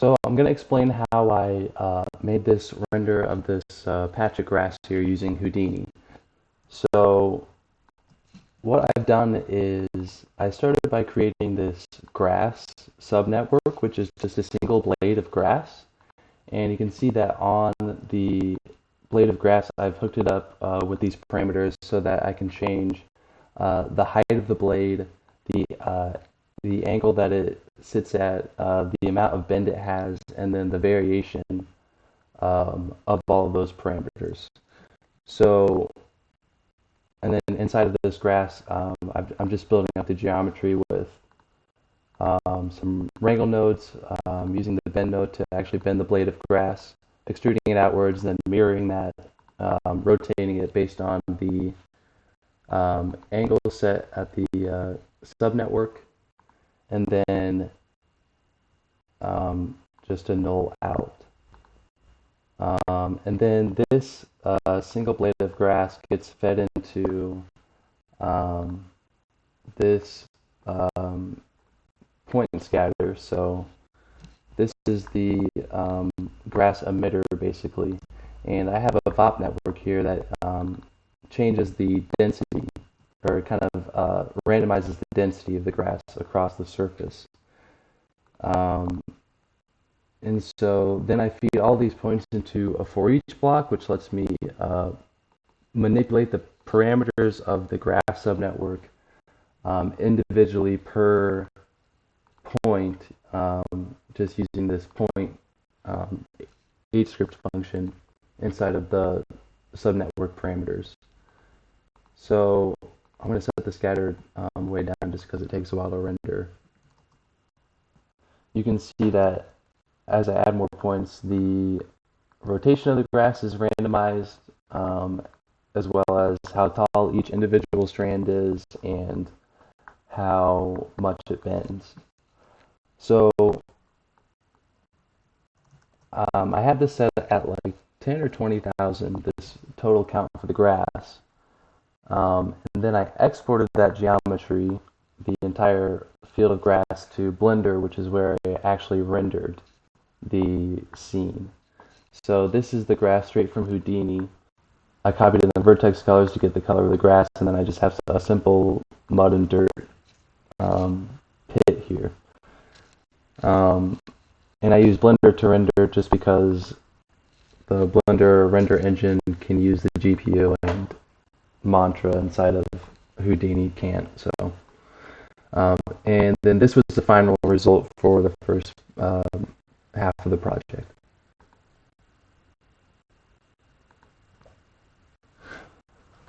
So I'm going to explain how I made this render of this patch of grass here using Houdini. So what I've done is I started by creating this grass subnetwork, which is just a single blade of grass. And you can see that on the blade of grass, I've hooked it up with these parameters so that I can change the height of the blade, the uh, the angle that it sits at, the amount of bend it has, and then the variation of all of those parameters. So, and then inside of this grass, I'm just building up the geometry with some wrangle nodes, using the bend node to actually bend the blade of grass, extruding it outwards, then mirroring that, rotating it based on the angle set at the subnetwork, and then just a null out. And then this single blade of grass gets fed into this point scatter. So this is the grass emitter basically. And I have a VOP network here that changes the density, or kind of randomizes the density of the grass across the surface. And so then I feed all these points into a for each block, which lets me manipulate the parameters of the graph subnetwork individually per point, just using this point HScript function inside of the subnetwork parameters. So I'm going to set the scatter way down just because it takes a while to render. You can see that as I add more points, the rotation of the grass is randomized, as well as how tall each individual strand is and how much it bends. So I have this set at like 10 or 20,000, this total count for the grass. And then I exported that geometry, the entire field of grass, to Blender, which is where I actually rendered the scene. So this is the grass straight from Houdini. I copied in the vertex colors to get the color of the grass, and then I just have a simple mud and dirt pit here. And I use Blender to render just because the Blender render engine can use the GPU and Mantra inside of Houdini can't. So, and then this was the final result for the first half of the project.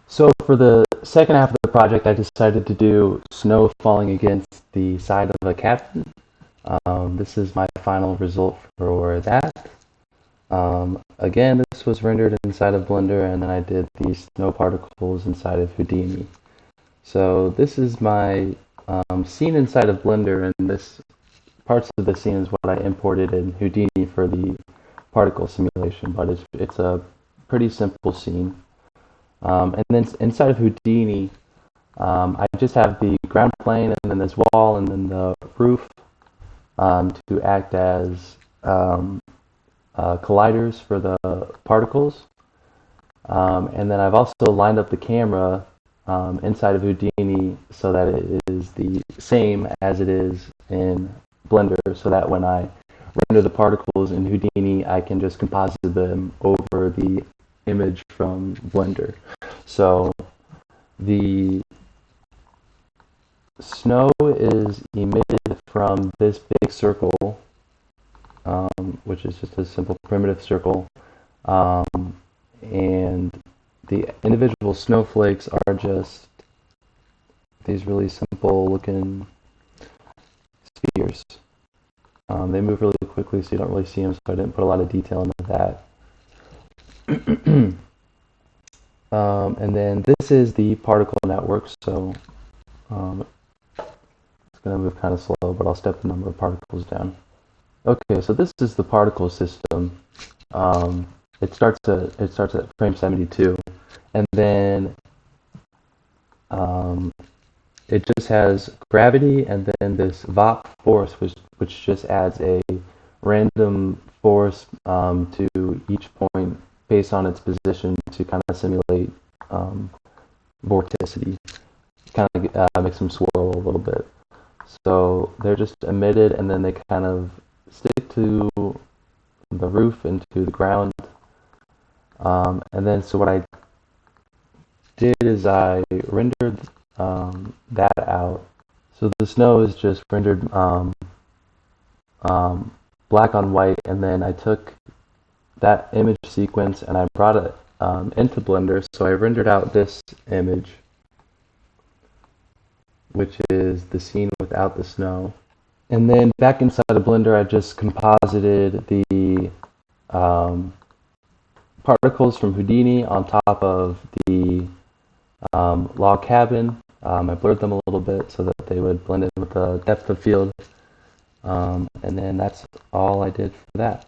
So for the second half of the project, I decided to do snow falling against the side of a cabin. This is my final result for that. Again, this was rendered inside of Blender, and then I did these snow particles inside of Houdini. So this is my scene inside of Blender, and this parts of the scene is what I imported in Houdini for the particle simulation, but it's a pretty simple scene. And then inside of Houdini, I just have the ground plane, and then this wall, and then the roof to act as colliders for the particles. And then I've also lined up the camera inside of Houdini so that it is the same as it is in Blender, so that when I render the particles in Houdini, I can just composite them over the image from Blender. So the snow is emitted from this big circle, which is just a simple primitive circle, and the individual snowflakes are just these really simple looking spheres. They move really quickly, so you don't really see them, so I didn't put a lot of detail into that. And then this is the particle network, so it's going to move kind of slow, but I'll step the number of particles down. Okay, so this is the particle system. It starts at frame 72, and then it just has gravity and then this VOP force, which just adds a random force to each point based on its position to kind of simulate um, vorticity, kind of makes them swirl a little bit. So they're just emitted and then they kind of stick to the roof and to the ground. And then so what I did is I rendered that out. So the snow is just rendered um, black on white, and then I took that image sequence and I brought it into Blender. So I rendered out this image, which is the scene without the snow. And then back inside of Blender, I just composited the um, particles from Houdini on top of the log cabin. I blurred them a little bit so that they would blend in with the depth of field. And then that's all I did for that.